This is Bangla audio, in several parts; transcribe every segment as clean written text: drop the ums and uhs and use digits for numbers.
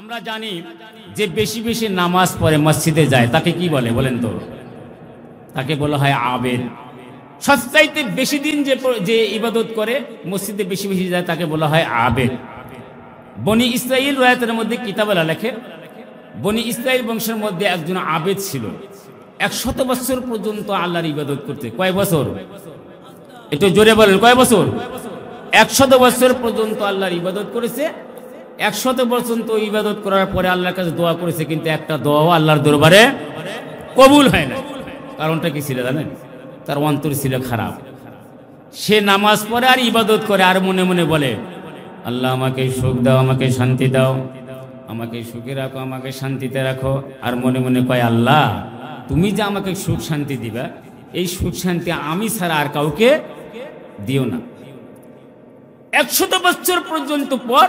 আমরা জানি যে বেশি বেশি নামাজ পড়ে মসজিদে যায় তাকে কি বলে বলেন তো? তাকে বলা হয় আবেদ। সবচাইতে বেশি দিন যে ইবাদত করে মসজিদে বেশি বেশি যায় তাকে বলা হয় আবেদ। বনি ইসরাইল রায়াতের মধ্যে কিতাবেলা লেখে বনি ইসরাইল বংশের মধ্যে একজন আবেদ ছিল। 100 বছর পর্যন্ত আল্লাহর ইবাদত করতে। কয় বছর? একটু জোরে বলেন, কয় বছর? 100 বছর পর্যন্ত আল্লাহর ইবাদত করেছে। 100 বছর তো ইবাদত করার পরে আল্লাহর কাছে দোয়া করেছে, কিন্তু একটা দোয়াও আল্লাহর দরবারে কবুল হয় না। কারণটা কি ছিল জানেন? তার অন্তর ছিল খারাপ। সে নামাজ পড়ে আর ইবাদত করে আর মনে মনে বলে, আল্লাহ আমাকে সুখ দাও, আমাকে শান্তি দাও, আমাকে সুখে রাখো, আমাকে শান্তিতে রাখো। আর মনে মনে কয়, আল্লাহ তুমি যে আমাকে সুখ শান্তি দিবা, এই সুখ শান্তি আমি ছাড়া আর কাউকে দিও না। 100 বছর পর্যন্ত পর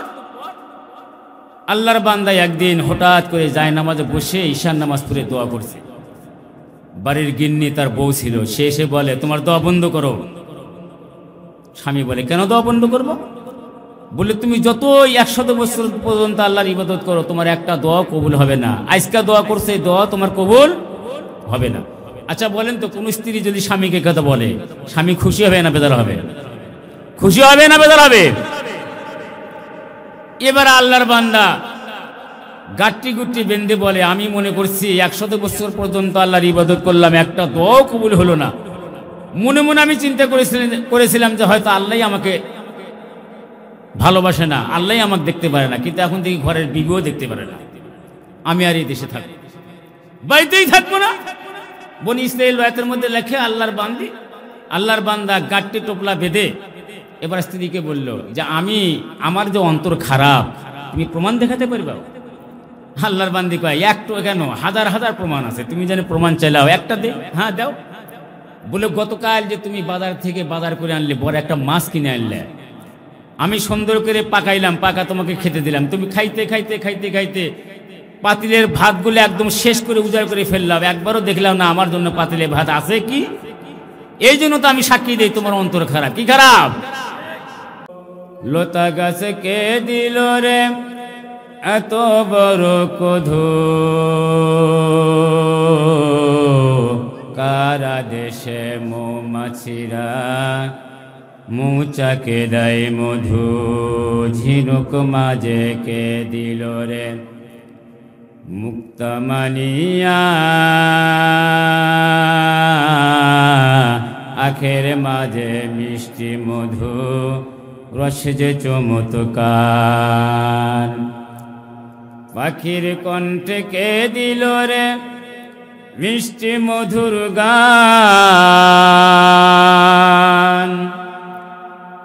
আল্লাহর বান্দা একদিন হঠাৎ করে যায় নামাজে বসে ঈশান নামাজ পড়ে দোয়া করছে। বাড়ির গিন্নি তার বউ ছিল, সে এসে বলে, তোমার দোয়া বন্ধ করো। স্বামী বলে, কেন দোয়া বন্ধ করবো? বলে, তুমি যতই 100 বছর পর্যন্ত আল্লাহর ইবাদত করো, তোমার একটা দোয়া কবুল হবে না। আজকে দোয়া করছে, এই দোয়া তোমার কবুল হবে না। আচ্ছা বলেন তো, কোন স্ত্রী যদি স্বামীকে কথা বলে, স্বামী খুশি হবে না বেজার হবে? খুশি হবে না বেজার হবে? এবার আল্লাহর বান্দা গাট্টি গুট্টি বেঁধে বলে, আমি মনে করছি 100 বছর পর্যন্ত আল্লাহর ইবাদত করলাম, একটা দোয়া কবুল হলো না। মনে মনে আমি চিন্তা করেছিলাম যে হয়তো আল্লাহ আমাকে ভালোবাসে না, আল্লাহ আমাকে দেখতে পারে না। কিন্তু এখন দেখি ঘরের বিবিও দেখতে পারে না। আমি আর এই দেশে থাকবো, বাড়িতেই থাকবো না। বনি ইসরাইল রায়াতের মধ্যে লেখে, আল্লাহর বান্দা গাট্টি টোপলা বেঁধে এবার স্ত্রীকে বলল যে আমার যে অন্তর খারাপ, তুমি প্রমাণ দেখাতে পারবে? আল্লাহর বান্দি কয়, একটু কেন, হাজার হাজার প্রমাণ আছে, তুমি জানি প্রমাণ চাইলাও, একটা দে। হ্যাঁ দাও। বলে, গতকাল যে তুমি বাজার থেকে বাজার করে আনলে, বড় একটা মাছ কিনে আনলে, আমি সুন্দর করে পাকাইলাম, পাকা তোমাকে খেতে দিলাম, তুমি খাইতে খাইতে খাইতে খাইতে পাতিলের ভাতগুলো একদম শেষ করে উজাড় করে ফেললাম, একবারও দেখলাম না আমার জন্য পাতিলে ভাত আছে কি। এই জন্য তো আমি সাক্ষী দিই তোমার অন্তর খারাপ। কি খারাপ? লতা গাছে কে দিল রে এত বড় কধু, কারা দেশে মৌমাছিরা মৌচাকে দেয় মধু, ঝিনুক মাঝে কে দিল রে মুক্তা মানিয়া, আখের মাঝে মিষ্টি মধু, রস যে চমৎকার। পাখির কণ্ঠে কে দিল রে মিষ্টি মধুর গান,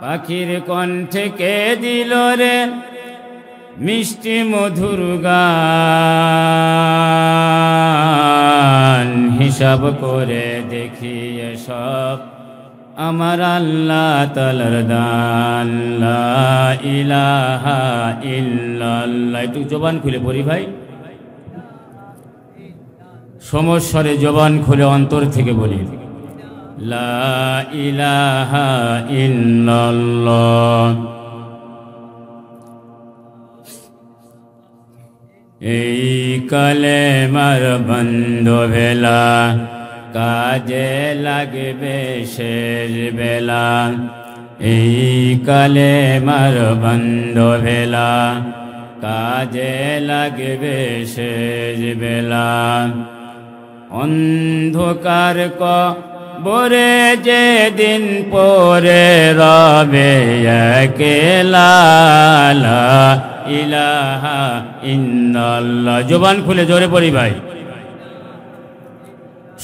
পাখির কণ্ঠে কে দিল রে মিষ্টি মধুর গান। হিসাব করে দেখি এসব আমার আল্লাহ তাআলার দান, লা ইলাহা ইল্লাল্লাহ। একটু জবান খুলে পড়ি ভাই, সমস্বরে জবান খুলে অন্তর থেকে বলি, লা ইলাহা ইল্লাল্লাহ। এই কালেমার বন্ধ ভেলা কাজে লাগবে শেষ বেলা, এই কালেমার বন্ধ ভেলা কাজে লাগবে শেষ বেলা। অন্ধকার কবরে যেদিন পরে রবে একলা, লা ইলাহা ইল্লাল্লাহ। জবান খুলে জোরে পড়ি ভাই,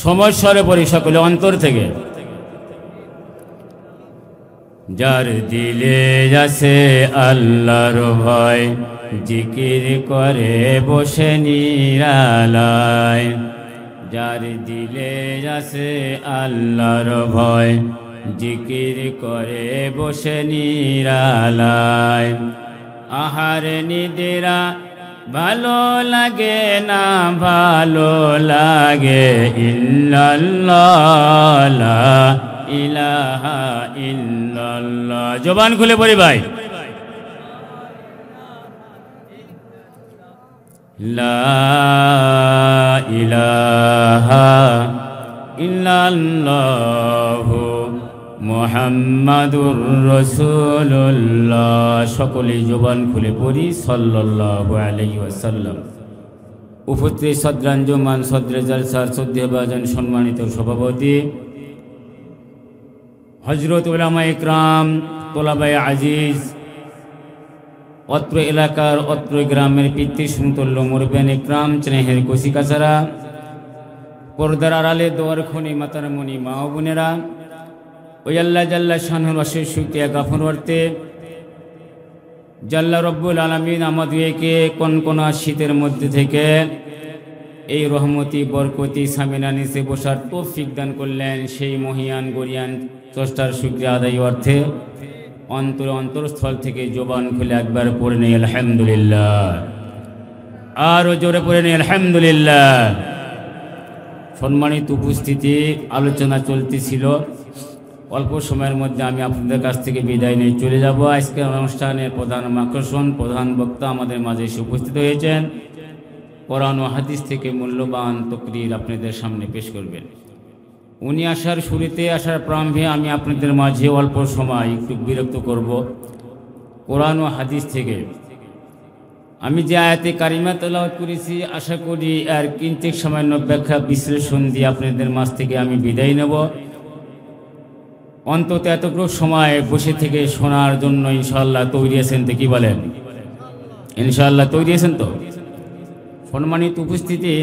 সমস্বরে পড়ি সকলে অন্তর থেকে। যার দিলে আছে আল্লাহর ভয়, জিকির করে বসে নিরালায়, যার দিলে আছে আল্লাহর ভয়, জিকির করে বসে নিরালায়। আহার নিদ্রা ভালো লাগে না, ভালো লাগে ইল্লাল্লাহ, লা ইলাহা লা ইলাহা ইল্লাল্লাহু মুহাম্মাদুর রাসূলুল্লাহ। সকলে জবান খুলে পড়ি সাল্লাল্লাহু আলাইহি ওয়াসাল্লাম। উপস্থিত সদ্রাঞ্জমান সদরে জালসার শ্রদ্ধেয়ভাজন সম্মানিত সভাপতি হযরত উলামা ইকরাম, তোলাবায়ে আজিজ, অত্র এলাকার অত্র গ্রামের পিতৃ সমতুল্য মুরব্বিয়ান ইকরাম, স্নেহের কচিকাচারা, পর্দার আড়ালে দোয়ার খনি মাতারমণি মা ও বোনেরা, ওই আল্লাহ জাল্লা শানুর অশেষ শুকরিয়া জ্ঞাপন করতে জাল্লা রব্বুল আলামিন আমাদেরকে কনকনা শীতের মধ্যে থেকে এই রহমতি বরকতি সামিনা নিচে বসার তৌফিক দান করলেন। সেই মহিয়ান গরিয়ান স্রষ্টার শুকরিয়া আদায় অর্থে অন্তরস্থল থেকে জবান খুলে একবার পড়ে নেই আলহামদুলিল্লাহ, আরও জোরে পড়ে নেই আলহামদুলিল্লাহ। সম্মানিত উপস্থিতি, আলোচনা চলতেছিল, অল্প সময়ের মধ্যে আমি আপনাদের কাছ থেকে বিদায় নিয়ে চলে যাব। আজকের অনুষ্ঠানের প্রধান আকর্ষণ, প্রধান বক্তা আমাদের মাঝে এসে উপস্থিত হয়েছেন। কোরআন ও হাদিস থেকে মূল্যবান তাকরীর আপনাদের সামনে পেশ করবেন। উনি আসার শুরুতে, আসার প্রারম্ভে আমি আপনাদের মাঝে অল্প সময় একটু বিরক্ত করব। কোরআন ও হাদিস থেকে আমি যে আয়াতে কারিমা তেলাওয়াত করেছি, আশা করি আর কিঞ্চিত সামান্য ব্যাখ্যা বিশ্লেষণ দিয়ে আপনাদের মাঝ থেকে আমি বিদায় নেব। অন্তত এতটুকু সময় বসে থেকে শোনার জন্য ইনশাআল্লাহ তৈরি আছেন তো? কি বলেন? ইনশাআল্লাহ তৈরি আছেন তো? সম্মানিত উপস্থিতি,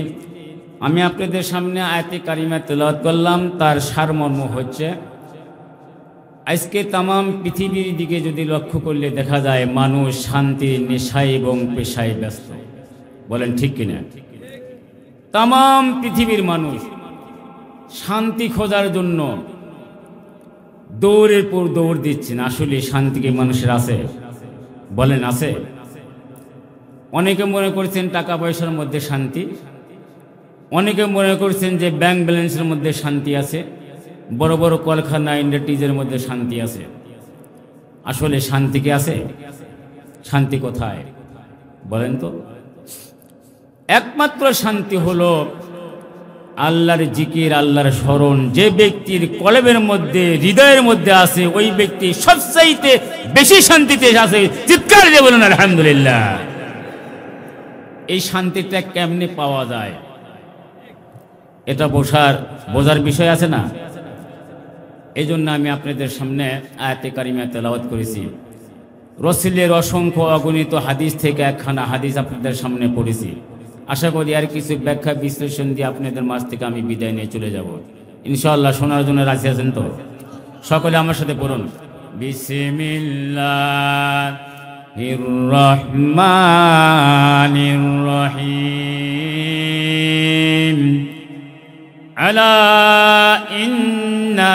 আমি আপনাদের সামনে আয়াতে কারিমা তেলাওয়াত করলাম। তার সারমর্ম হচ্ছে, আজকে তামাম পৃথিবীর দিকে যদি লক্ষ্য করলে দেখা যায় মানুষ শান্তির নেশায় এবং পেশায় ব্যস্ত। বলেন ঠিক কিনা? তামাম পৃথিবীর মানুষ শান্তি খোঁজার জন্য দৌড়ের পর দৌড় দিচ্ছেন। আসলে শান্তি কি মানুষের আছে? বলেন আছে? অনেকে মনে করছেন টাকা পয়সার মধ্যে শান্তি, অনেকে মনে করছেন যে ব্যাংক ব্যালেন্সের মধ্যে শান্তি আছে, বড় বড় কলকারখানা ইন্ডাস্ট্রিজের মধ্যে শান্তি আছে। আসলে শান্তি কি আছে? শান্তি কোথায় বলেন তো? একমাত্র শান্তি হলো আল্লাহর জিকির, আল্লাহর স্মরণ। যে ব্যক্তির কলবের মধ্যে, হৃদয়ের মধ্যে আছে, ওই ব্যক্তি সবচাইতে বেশি শান্তিতে আছে। চিৎকার দিয়ে বলুন আলহামদুলিল্লাহ। এই শান্তিটা কেমনে পাওয়া যায়? এটা বোঝার বিষয় আছে না? এই জন্য আমি আপনাদের সামনে আয়াতে কারিমা তেলাওয়াত করেছি। রাসূলের অসংখ্য অগণিত হাদিস থেকে একখানা হাদিস আপনাদের সামনে পড়েছি। আশা করি আর কিছু ব্যাখ্যা বিশ্লেষণ দিয়ে আপনাদের মাঝ থেকে আমি বিদায় নিয়ে চলে যাব ইনশাআল্লাহ। শোনার জন্য রাজি আছেন তো? সকলে আমার সাথে পড়ুন, বিসমিল্লাহির রহমানির রহিম। আলা ইন্না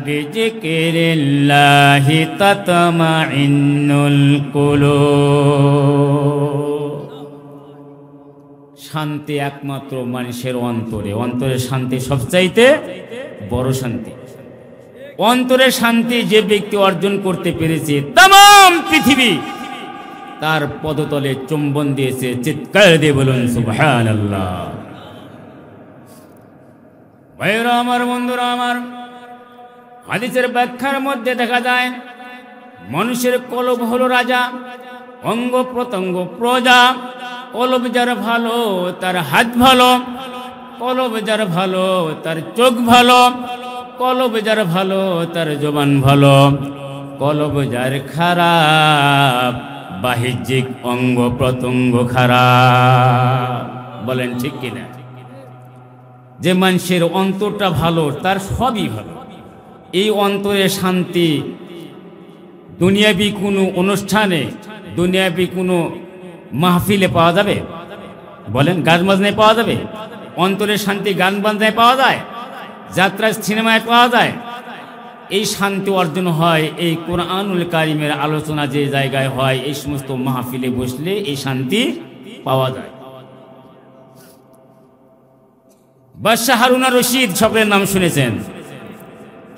বিযিকরিল্লাহি তাতমাইন্নুল কুলুব। শান্তি একমাত্র মানুষের অন্তরে। অন্তরের শান্তি সবচাইতে বড় শান্তি। অন্তরের শান্তি যে ব্যক্তি অর্জন করতে পেরেছে, তাম পৃথিবী তার পদতলে চুম্বন দিয়েছে। চিৎকার দিয়ে বলুন সুবহানাল্লাহ। ভাইরা আমার, বন্ধুরা আমার, হাদিসের ব্যাখ্যার মধ্যে দেখা যায় মানুষের কলব হলো রাজা, অঙ্গ প্রত্যঙ্গ প্রজা। কলব যার ভালো তার হাত ভালো, কলব যার ভালো তার চোখ ভালো, কলব যার ভালো তার জবান ভালো। কলব যার খারাপ, বাহ্যিক অঙ্গ প্রত্যঙ্গ খারাপ। বলেন ঠিক কিনা? যে মানুষের অন্তরটা ভালো তার সবই ভালো। এই অন্তরের শান্তি দুনিয়াবি কোনো অনুষ্ঠানে, দুনিয়াবি কোনো মাহফিলে পাওয়া যাবে? বলেন, গান বাজনায় পাওয়া যাবে? অন্তরের শান্তি গান বাজনায় পাওয়া যায়? যাত্রায়, সিনেমায় পাওয়া যায়? এই শান্তি অর্জন হয় এই কোরআনুল কারিমের আলোচনা যে জায়গায় হয়, এই সমস্ত মাহফিলে বসলে এই শান্তি পাওয়া যায়। বাদশাহ হারুন আর রশিদ সকলের নাম শুনেছেন,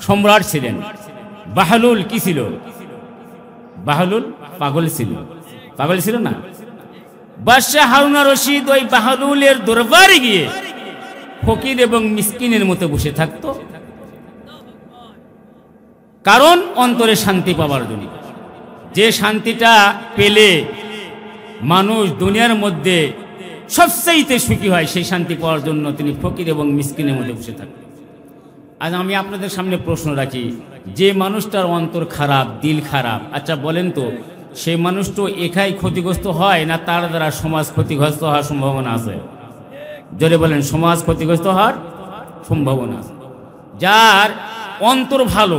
সম্রাট ছিলেন। বাহলুল কি ছিল? বাহলুল পাগল ছিল, পাগল ছিল না? বাদশাহ হারুন আর রশিদ ওই বাহলুলের দরবারে গিয়ে ফকির এবং মিসকিনের মতো বসে থাকতো, কারণ অন্তরে শান্তি পাওয়ার জন্য। যে শান্তিটা পেলে মানুষ দুনিয়ার মধ্যে সবচাইতে সুখী হয়, সেই শান্তি পাওয়ার জন্য তিনি ফকির এবং মিসকিনের মধ্যে বসে থাকতেন। আজ আমি আপনাদের সামনে প্রশ্ন রাখি, যে মানুষটার অন্তর খারাপ, দিল খারাপ, আচ্ছা বলেন তো সেই মানুষ তো একাই ক্ষতিগ্রস্ত হয় না তার দ্বারা সমাজ ক্ষতিগ্রস্ত হওয়ার সম্ভাবনা আছে? জোরে বলেন, সমাজ ক্ষতিগ্রস্ত হওয়ার সম্ভাবনা আছে। যার অন্তর ভালো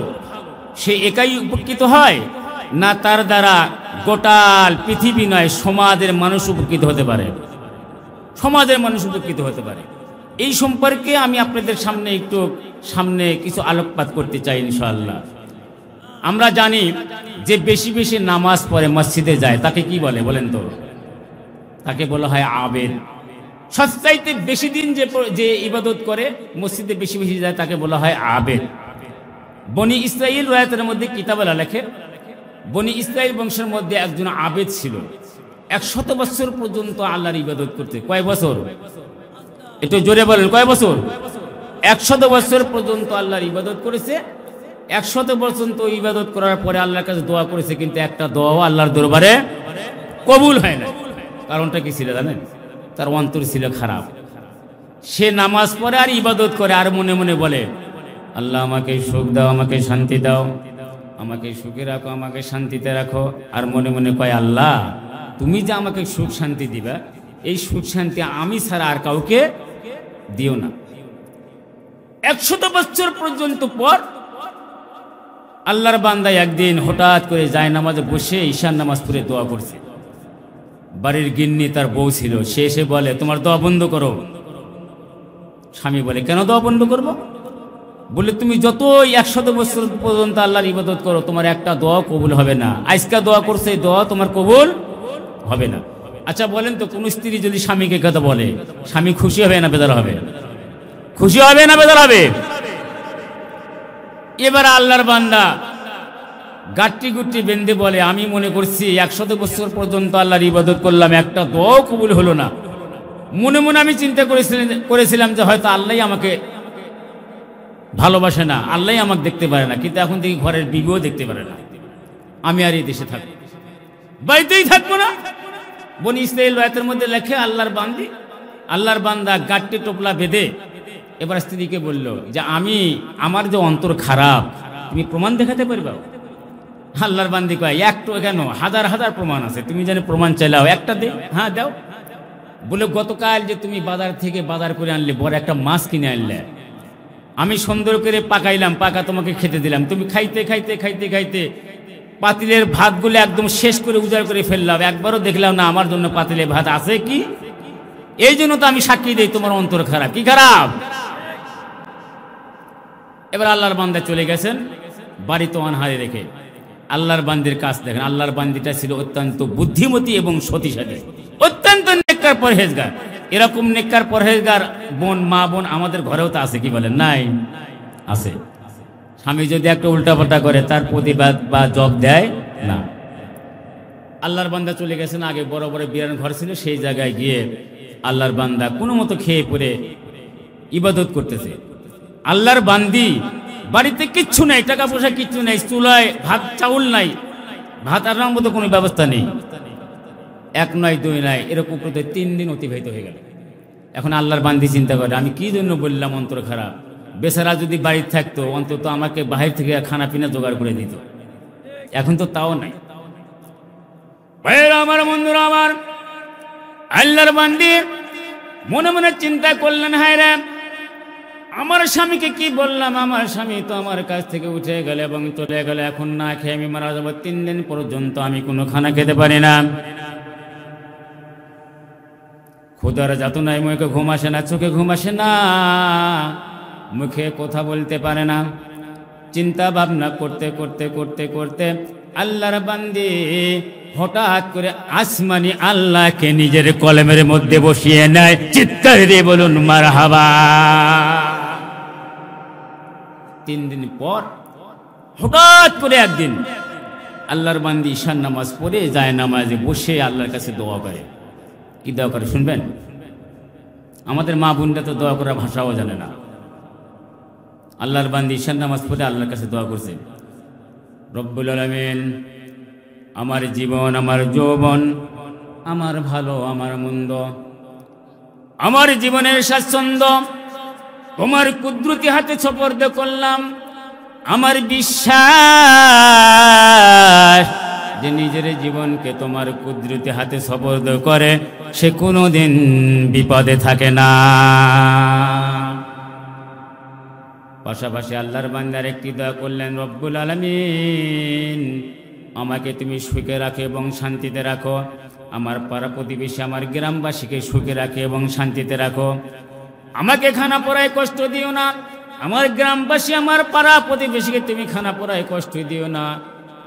সে একাই উপকৃত হয় না তার দ্বারা গোটাল পৃথিবী নয় সমাজের মানুষ উপকৃত হতে পারে? সমাজের মানুষ উপকৃত হতে পারে। এই সম্পর্কে আমি আপনাদের সামনে একটু কিছু আলোকপাত করতে চাই ইনশাআল্লাহ। আমরা জানি যে বেশি বেশি নামাজ পড়ে মসজিদে যায় তাকে কি বলে বলেন তো? তাকে বলা হয় আবেদ। সবচাইতে বেশি দিন যে ইবাদত করে মসজিদে বেশি বেশি যায় তাকে বলা হয় আবেদ। বনি ইসরাইল রয়াতের মধ্যে কিতাবেলা লেখে, বনি ইসরাইল বংশের মধ্যে একজন আবেদ ছিল, 100 বছর পর্যন্ত আল্লাহর ইবাদত করতে। কয় বছর? একটু জোরে বলেন, কয় বছর? 100 বছর পর্যন্ত আল্লাহর ইবাদত করেছে। 100 বছর তো ইবাদত করার পরে আল্লাহর কাছে দোয়া করেছে, কিন্তু একটা দোয়াও আল্লাহর দরবারে কবুল হয় না। কারণটা কি ছিল জানেন? তার অন্তর ছিল খারাপ। সে নামাজ পড়ে আর ইবাদত করে আর মনে মনে বলে, আল্লাহ আমাকে সুখ দাও, আমাকে শান্তি দাও, আমাকে সুখে রাখো, আমাকে শান্তিতে রাখো। আর মনে মনে কয়, আল্লাহ তুমি যে আমাকে সুখ শান্তি দিবা, এই সুখ শান্তি আমি ছাড়া আর কাউকে দিও না। 100 বছর পর্যন্ত পর আল্লাহর বান্দা একদিন হঠাৎ করে যায় নামাজে বসে ঈশান নামাজ পড়ে দোয়া করছে। বাড়ির গিন্নি তার বউ ছিল, সে এসে বলে তোমার দোয়া বন্ধ করো। স্বামী বলে, কেন দোয়া বন্ধ করবো? বলে, তুমি যতই 100 বছর পর্যন্ত আল্লাহর ইবাদত করো তোমার একটা দোয়া কবুল হবে না। আজকে দোয়া করছে, এই দোয়া তোমার কবুল হবে না। আচ্ছা বলেন তো, কোন স্ত্রী যদি স্বামীকে কথা বলে, স্বামী খুশি হবে না বেজার হবে? খুশি হবে না বেজার হবে? এবার আল্লাহর বান্দা গাট্টি গুট্টি বেঁধে বলে, আমি মনে করছি 100 বছর পর্যন্ত আল্লাহর ইবাদত করলাম, একটা দোয়া কবুল হলো না। মনে মনে আমি চিন্তা করেছিলাম যে হয়তো আল্লাহ আমাকে ভালোবাসে না, আল্লাহ আমাকে দেখতে পারে না, কিন্তু এখন দেখি ঘরের বিবিও দেখতে পারে না। আমি আর এই দেশে থাকবো, বাড়িতেই থাকবো না। বনি ইসরাইল রাতের মধ্যে লেখে, আল্লাহর বান্দা গাট্টি টোপলা বেঁধে এবার স্ত্রীকে বলল যে আমার যে অন্তর খারাপ তুমি প্রমাণ দেখাতে পারবে? আল্লাহর বান্দি কয়, একটু কেন, হাজার হাজার প্রমাণ আছে, তুমি জানি প্রমাণ চাইলাও, একটা দে। হ্যাঁ দাও। বলে, গতকাল যে তুমি বাজার থেকে বাজার করে আনলে, বড় একটা মাছ কিনে আনলে, আমি সুন্দর করে পাকাইলাম, পাকা তোমাকে খেতে দিলাম, তুমি খাইতে খাইতে খাইতে খাইতে পাতিলের ভাতগুলো একদম শেষ করে উজাড় করে ফেললাম, একবারও দেখলাম না আমার জন্য পাতিলে ভাত আছে কি। এই জন্য তো আমি সাক্ষী দিই তোমার অন্তর খারাপ। কি খারাপ? এবার আল্লাহর বান্দা চলে গেছেন বাড়ি তো অনহারে রেখে। আল্লাহর বান্দির কাজ দেখেন, আল্লাহর বান্দিটা ছিল অত্যন্ত বুদ্ধিমতী এবং সতীসাধী, অত্যন্ত নেককার পরহেজগার। এরকম নেককার পরহেজগার মা বোন আমাদের ঘরেও তো আছে, কি বলেন? নাই? আছে। স্বামী যদি একটা উল্টাপাল্টা করে তার প্রতিবাদ বা জব দেয় না। আল্লাহর বান্দা চলে গেছেন, আগে বড় বড় বিরান ঘর ছিল, সেই জায়গায় গিয়ে আল্লাহর বান্দা কোনো মতো খেয়ে পরে ইবাদত করতেছে। আল্লাহর বান্দি বাড়িতে কিচ্ছু নাই, টাকা পয়সা কিচ্ছু নাই, চুলায় ভাত চাউল নাই, ভাত আনার মতো কোনো ব্যবস্থা নেই। 1 নয় 2 নয়, এরকম করতে 3 দিন অতিবাহিত হয়ে গেল। এখন আল্লাহর বান্দি চিন্তা করে, আমি কি জন্য বললাম অন্তর খারাপ? বেচারা যদি বাড়িতে থাকতো অন্তত আমাকে বাহির থেকে খানা পিনা জোগাড় করে দিত, এখন তো তাও নাই। আমার বন্ধুরা, আমার আল্লাহর বান্দি মনে মনে চিন্তা করলেন, হায় রে, আমার স্বামীকে কি বললাম, আমার স্বামী তো আমার কাছ থেকে উঠে গেল এবং চলে গেল, এখন না খেয়ে আমি মারা যাবো। 3 দিন পর্যন্ত আমি কোনো খানা খেতে পারি না, ক্ষুধার যাতনায় মুখে ঘুম আসে না, চোখে ঘুম আসে না, মুখে কথা বলতে পারে না। চিন্তা ভাবনা করতে করতে করতে করতে আল্লাহর বান্দি হঠাৎ করে আসমানি আল্লাহকে নিজের কলমের মধ্যে বসিয়ে নেয়। চিৎকার দিয়ে বলুন মারহাবা। 3 দিন পর হঠাৎ করে একদিন আল্লাহর বান্দি ঈশার নামাজ পড়ে যায় নামাজে বসে আল্লাহর কাছে দোয়া করে। কি দোয়া করে শুনবেন? আমাদের মা বোনরা তো দোয়া করার ভাষাও জানে না। আল্লাহর বান্দি ঈশার নামাজ পড়ে আল্লাহর কাছে দোয়া করছে, রব্বুল আলামিন, আমার জীবন, আমার যৌবন, আমার ভালো, আমার মন্দ, আমার জীবনের স্বাচ্ছন্দ্য তোমার কুদরতি হাতে সুপর্দ করলাম। আমার বিশ্বাস যে নিজের জীবনকে তোমার কুদরতি হাতে সুপর্দ করে সে কোনোদিন বিপদে থাকে না। পাশাপাশি আল্লাহর বান্দার একটি দোয়া করলেন, রব্বুল আলামিন, আমাকে তুমি সুখে রাখো এবং শান্তিতে রাখো, আমার পাড়া প্রতিবেশী, আমার গ্রামবাসীকে সুখে রাখো এবং শান্তিতে রাখো। আমাকে খানা পড়ায় কষ্ট দিও না, আমার গ্রামবাসী, আমার পাড়া প্রতিবেশীকে তুমি খানা পড়ায় কষ্ট দিও না।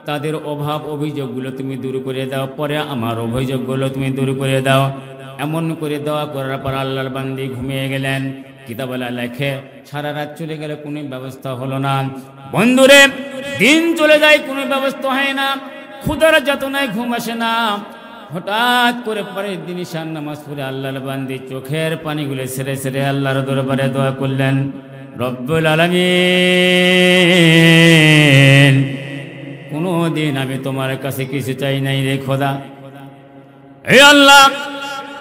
তাদের অভাব অভিযোগগুলো তুমি দূর করে দাও, পরে আমার অভিযোগগুলো তুমি দূর করে দাও। এমন করে দোয়া করার পর আল্লাহর বান্দি ঘুমিয়ে গেলেন। কিতাবওয়ালা লেখে সারা রাত চলে গেলে কোনো ব্যবস্থা হলো না। বন্ধুরে, দিন চলে যায়, কোনো ব্যবস্থা হয় না, ক্ষুধার যাতনায় ঘুম আসে না। হঠাৎ করে পরের দিন ঈশার নামাজ পড়ে আল্লাহর বান্দি চোখের পানিগুলো ছেড়ে ছেড়ে আল্লাহর দরবারে দোয়া করলেন, রব্বুল আলামিন, কোনোদিন আমি তোমার কাছে কিছু চাই নাই রে খোদা। হে আল্লাহ,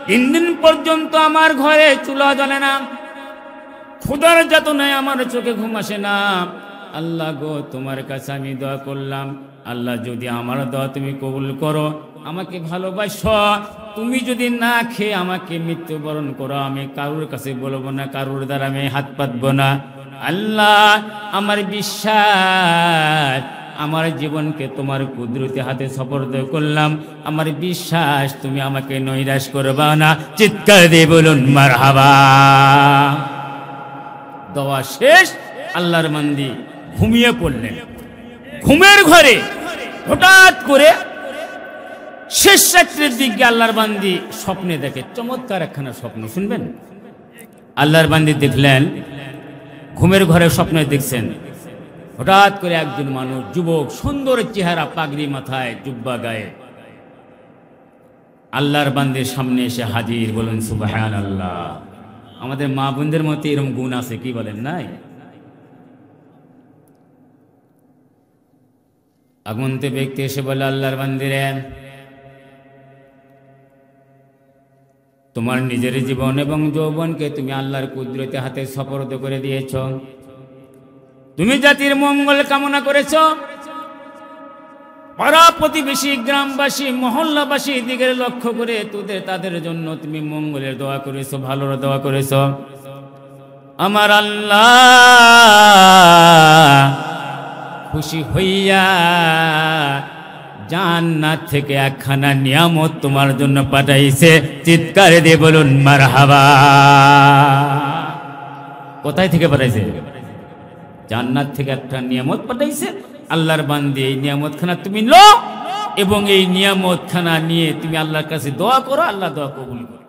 3 দিন পর্যন্ত আমার ঘরে চুলা জ্বলে না, ক্ষুধার যাতনায় আমার চোখে ঘুম আসে না। আল্লাহ গো, তোমার কাছে আমি দোয়া করলাম, আল্লাহ যদি আমার দোয়া তুমি কবুল করো, আমাকে ভালোবাসো, তুমি যদি না খেয়ে আমাকে মৃত্যুবরণ করো, আমি কারুর কাছে বলবো না, কারুর দ্বারা আমি হাত পাতবো না। আল্লাহ, আমার বিশ্বাস, আমার জীবনকে তোমার কুদরতি হাতে সুপর্দ করলাম, আমার বিশ্বাস তুমি আমাকে নৈরাশ করবা না। চিৎকার দিয়ে বলুন মারহাবা। দোয়া শেষ, আল্লাহর বান্দি ঘুমিয়ে পড়লেন। ঘুমের ঘরে হঠাৎ করে শেষ রাত্রের দিকে আল্লাহর বান্দি স্বপ্নে দেখে, চমৎকার একখানা স্বপ্ন, শুনবেন। আল্লাহর বান্দি দেখলেন, ঘুমের ঘরে স্বপ্নে দেখছেন, হঠাৎ করে একজন মানুষ, যুবক, সুন্দর চেহারা, পাগড়ি মাথায়, জুব্বা গায়ে, আল্লাহর বান্দির সামনে এসে হাজির। বলুন সুবহানাল্লাহ। আমাদের মা বোনদের মধ্যে এরকম গুণ আছে, কি বলেন নাই? আগন্তুক ব্যক্তি এসে বলে, আল্লাহর বান্দিরে, তোমার নিজের জীবন এবং যৌবনকে তুমি আল্লাহর কুদরতি হাতে সুপর্দ করে দিয়েছ। তুমি জাতির মঙ্গল কামনা করেছ, পাড়া প্রতিবেশী, গ্রামবাসী, মহল্লাবাসী দিকে লক্ষ্য করে তাদের জন্য তুমি মঙ্গলের দোয়া করেছো, ভালোর দোয়া করেছো। আমার আল্লাহ খুশি হইয়া জান্নাত থেকে একখানা নিয়ামত তোমার জন্য পাঠাইছে। চিৎকার দিয়ে বলুন মারহাবা। কোথায় থেকে পাঠাইছে? জান্নাত থেকে একটা নিয়ামত পাঠাইছে। আল্লাহর বান্দি, এই নিয়ামতখানা তুমি লো এবং এই নিয়ামতখানা নিয়ে তুমি আল্লাহর কাছে দোয়া করো, আল্লাহ দোয়া কবুল করো।